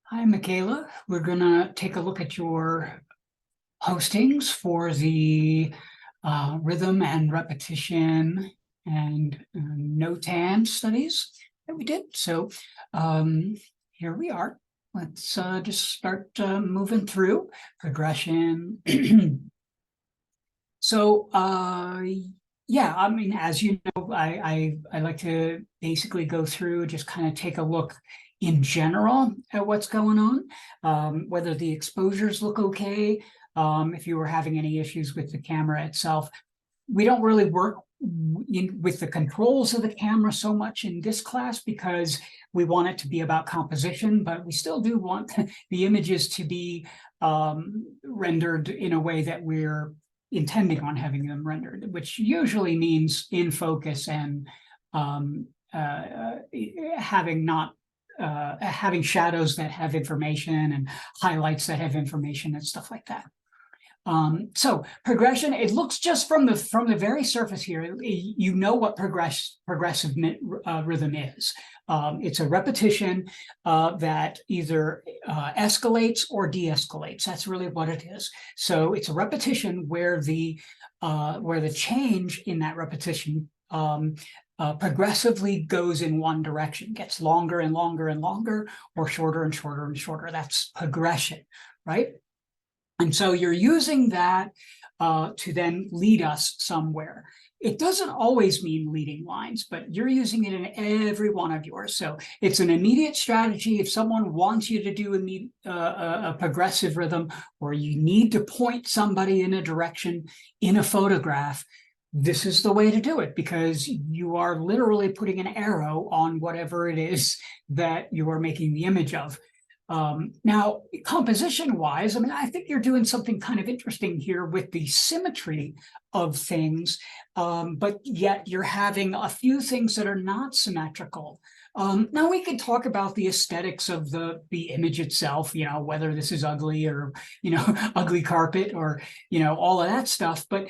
Hi, Michaela. We're going to take a look at your postings for the rhythm and repetition and notan studies that we did. So here we are. Let's just start moving through progression. So yeah, I mean, as you know, I like to basically go through, just kind of take a look in general at what's going on, whether the exposures look okay, if you were having any issues with the camera itself. We don't really work with the controls of the camera so much in this class because we want it to be about composition, but we still do want the images to be rendered in a way that we're intending on having them rendered, which usually means in focus and having not having shadows that have information and highlights that have information and stuff like that. So progression, it looks just from the very surface here, you know what progressive rhythm is. It's a repetition that either escalates or de-escalates. That's really what it is. So it's a repetition where the change in that repetition progressively goes in one direction, gets longer and longer and longer, or shorter and shorter and shorter. That's progression, right? And so you're using that to then lead us somewhere. It doesn't always mean leading lines, but you're using it in every one of yours. So it's an immediate strategy. If someone wants you to do a progressive rhythm, or you need to point somebody in a direction in a photograph, this is the way to do it, because you are literally putting an arrow on whatever it is that you are making the image of. Now, composition-wise, I mean, I think you're doing something kind of interesting here with the symmetry of things, but yet you're having a few things that are not symmetrical. Now we could talk about the aesthetics of the image itself, you know, whether this is ugly or, you know, ugly carpet or, you know, all of that stuff. But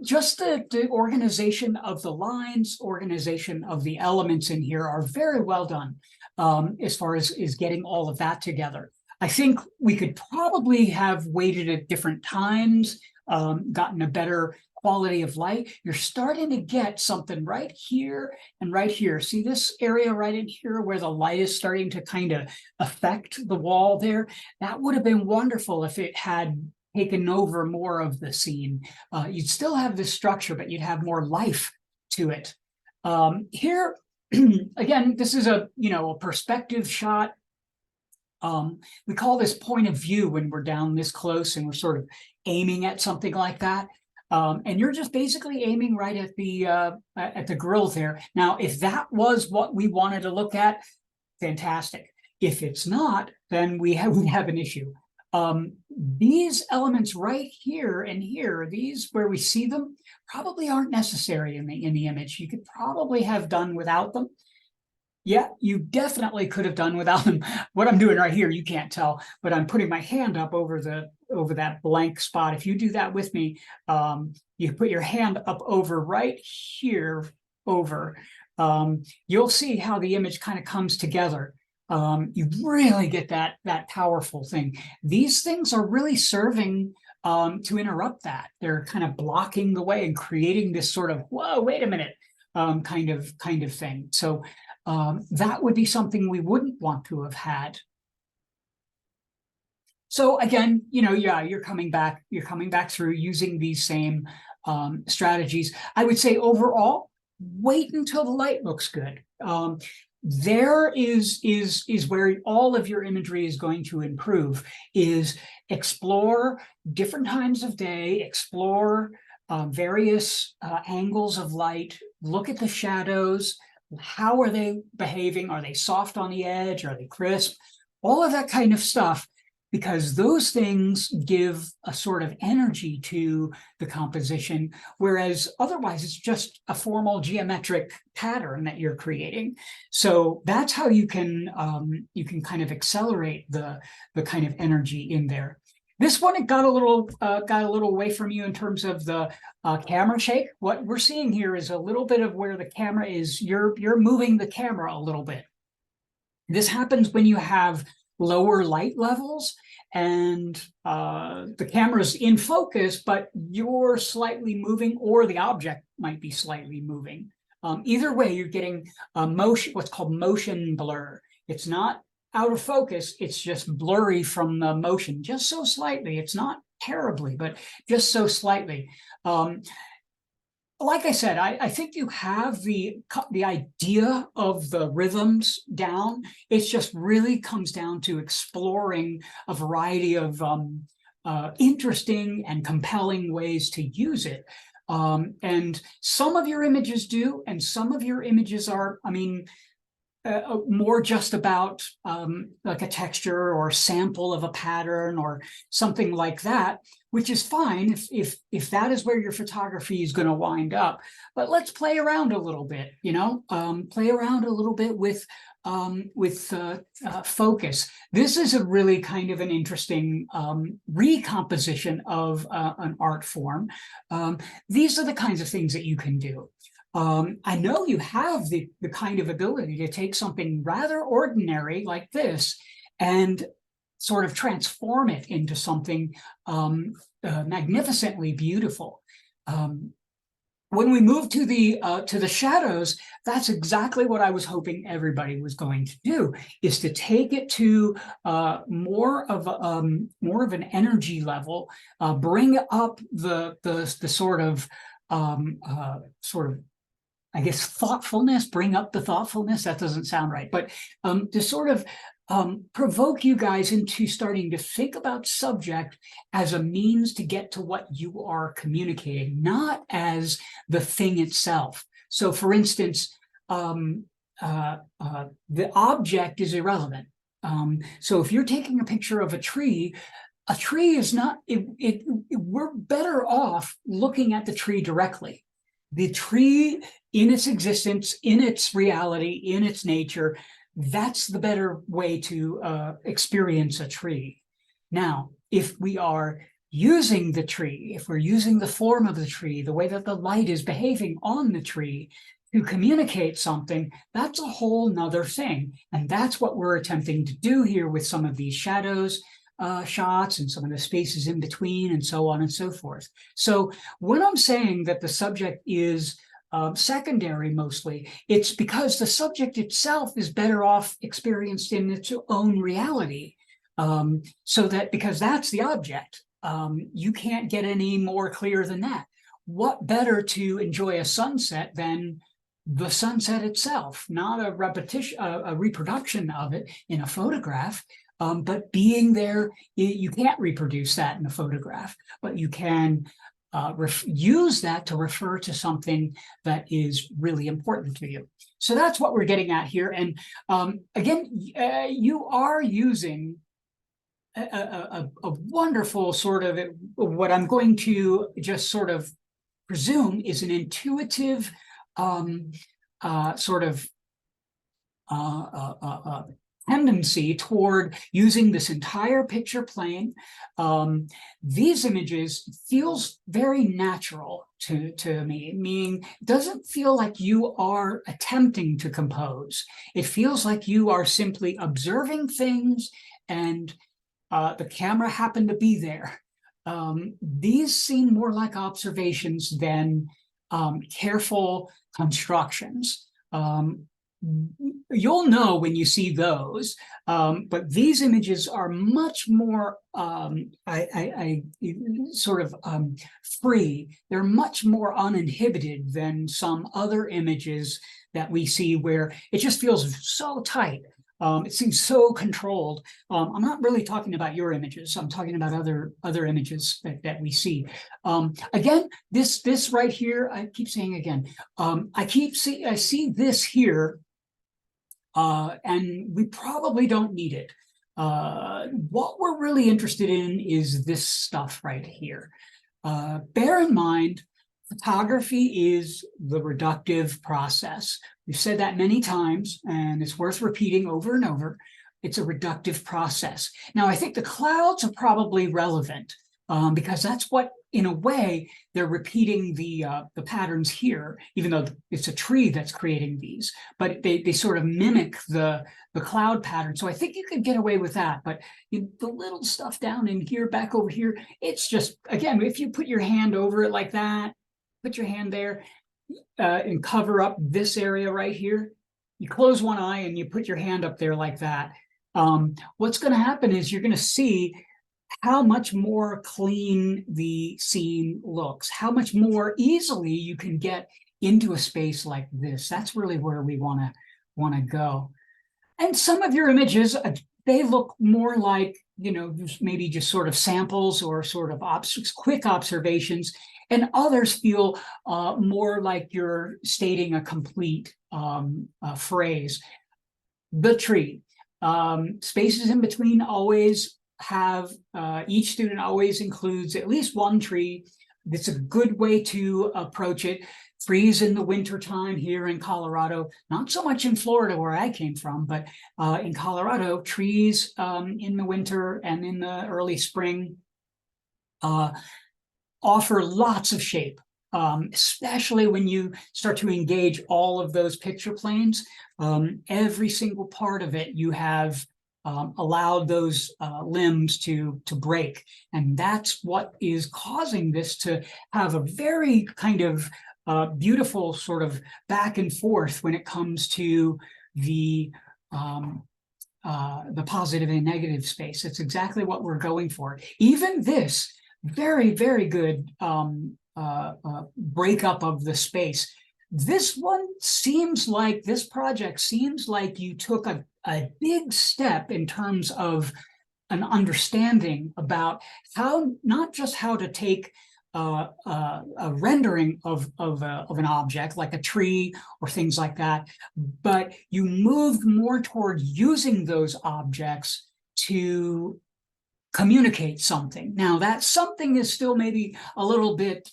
just the organization of the lines, organization of the elements in here are very well done. As far as getting all of that together. I think we could probably have waited at different times, gotten a better quality of light. You're starting to get something right here and right here. See this area right in here where the light is starting to kind of affect the wall there? That would have been wonderful if it had taken over more of the scene. You'd still have this structure, but you'd have more life to it. Here, again, this is a perspective shot. We call this point of view when we're down this close and we're sort of aiming at something like that. And you're just basically aiming right at the grill there. Now, if that was what we wanted to look at, fantastic. If it's not, then we have an issue. These elements right here and here, these where we see them, probably aren't necessary in the image. You could probably have done without them. Yeah, you definitely could have done without them. What I'm doing right here, you can't tell, but I'm putting my hand up over that blank spot. If you do that with me, you put your hand up over right here over, you'll see how the image kind of comes together. You really get that powerful thing. These things are really serving to interrupt that. They're kind of blocking the way and creating this sort of, whoa, wait a minute, kind of thing. So that would be something we wouldn't want to have had. So again, yeah, you're coming back through using these same strategies. I would say overall, wait until the light looks good. There is where all of your imagery is going to improve, is explore different times of day, explore various angles of light, look at the shadows. How are they behaving? Are they soft on the edge? Are they crisp? All of that kind of stuff, because those things give a sort of energy to the composition, whereas otherwise it's just a formal geometric pattern that you're creating. So that's how you can kind of accelerate the kind of energy in there. This one, it got a little away from you in terms of the camera shake. What we're seeing here is a little bit of where the camera is. You're moving the camera a little bit. This happens when you have lower light levels, and the camera's in focus, but you're slightly moving, or the object might be slightly moving. Either way, you're getting motion, what's called motion blur. It's not out of focus, it's just blurry from the motion, just so slightly. It's not terribly, but just so slightly. Like I said, I think you have the idea of the rhythms down. It just really comes down to exploring a variety of interesting and compelling ways to use it. And some of your images do, and some of your images are, I mean, more just about like a texture or a sample of a pattern or something like that, which is fine if that is where your photography is going to wind up. But let's play around a little bit, you know, play around a little bit with focus. This is a really kind of an interesting recomposition of an art form. These are the kinds of things that you can do. I know you have the kind of ability to take something rather ordinary like this and sort of transform it into something magnificently beautiful. When we move to the shadows, that's exactly what I was hoping everybody was going to do, is to take it to more of an energy level, bring up the sort of I guess thoughtfulness, bring up the thoughtfulness. That doesn't sound right, but to sort of provoke you guys into starting to think about subject as a means to get to what you are communicating, not as the thing itself. So for instance, the object is irrelevant. So if you're taking a picture of a tree is not, we're better off looking at the tree directly. The tree in its existence, in its reality, in its nature, that's the better way to experience a tree. Now, if we are using the tree, if we're using the form of the tree, the way that the light is behaving on the tree to communicate something, that's a whole nother thing. And that's what we're attempting to do here with some of these shadows, shots and some of the spaces in between and so on and so forth. So when I'm saying that the subject is secondary mostly, it's because the subject itself is better off experienced in its own reality. So that, because that's the object, you can't get any more clear than that. What better to enjoy a sunset than the sunset itself, not a repetition, a reproduction of it in a photograph. But being there, you can't reproduce that in a photograph, but you can use that to refer to something that is really important to you. So that's what we're getting at here. And again, you are using a wonderful sort of, what I'm going to just sort of presume is an intuitive sort of tendency toward using this entire picture plane. These images feels very natural to me, meaning it doesn't feel like you are attempting to compose. It feels like you are simply observing things and the camera happened to be there. These seem more like observations than careful constructions. You'll know when you see those, but these images are much more sort of free. They're much more uninhibited than some other images that we see where it just feels so tight. It seems so controlled. I'm not really talking about your images. I'm talking about other images that we see. Again, this right here, I keep saying again, I see this here, and we probably don't need it. What we're really interested in is this stuff right here. Bear in mind, photography is the reductive process. We've said that many times, and it's worth repeating over and over. It's a reductive process. Now, I think the clouds are probably relevant. because that's what, in a way, they're repeating the patterns here, even though it's a tree that's creating these, but they sort of mimic the cloud pattern. So I think you could get away with that. But the little stuff down in here, back over here, it's just, again, if you put your hand over it like that, put your hand there, and cover up this area right here, you close one eye and you put your hand up there like that. What's going to happen is you're going to see how much more clean the scene looks, how much more easily you can get into a space like this. That's really where we want to go. And some of your images, they look more like, maybe just sort of samples or sort of quick observations, and others feel more like you're stating a complete phrase. The tree. Spaces in between always have, each student always includes at least one tree. It's a good way to approach it. Trees in the wintertime here in Colorado, not so much in Florida where I came from, but in Colorado, trees in the winter and in the early spring offer lots of shape, especially when you start to engage all of those picture planes. Every single part of it, you have allowed those limbs to break. And that's what is causing this to have a very kind of beautiful sort of back and forth when it comes to the positive and negative space. It's exactly what we're going for. Even this very, very good breakup of the space. This one seems like, this project seems like you took a big step in terms of an understanding about how, not just how to take a rendering of an object like a tree or things like that, but you moved more toward using those objects to communicate something. Now, that something is still maybe a little bit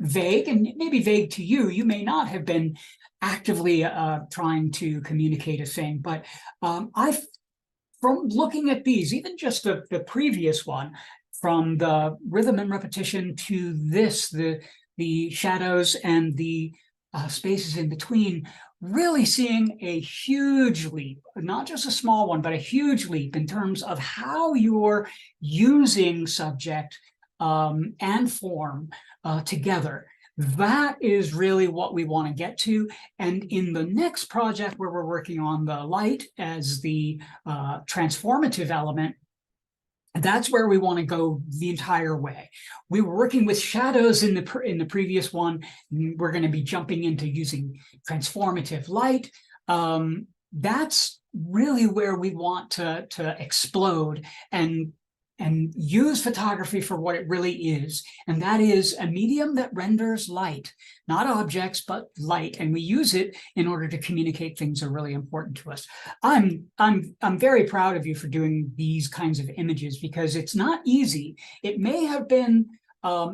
vague, and maybe vague to you. You may not have been actively trying to communicate a thing, but from looking at these, even just the previous one, from the rhythm and repetition to this, the shadows and the spaces in between, really seeing a huge leap, not just a small one, but a huge leap in terms of how you're using subject and form together. That is really what we want to get to. And in the next project, where we're working on the light as the transformative element, that's where we want to go the entire way. We were working with shadows in the previous one. We're going to be jumping into using transformative light. That's really where we want to explode and use photography for what it really is. And that is a medium that renders light, not objects, but light. And we use it in order to communicate things that are really important to us. I'm very proud of you for doing these kinds of images, because it's not easy. It may have been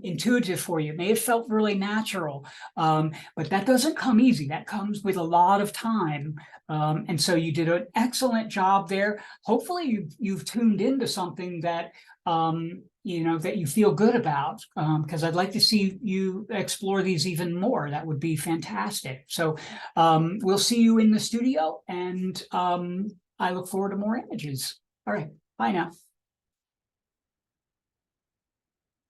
intuitive for you. It may have felt really natural, but that doesn't come easy. That comes with a lot of time. And so you did an excellent job there. Hopefully you've tuned into something that, that you feel good about, because I'd like to see you explore these even more. That would be fantastic. So we'll see you in the studio, and I look forward to more images. All right, bye now.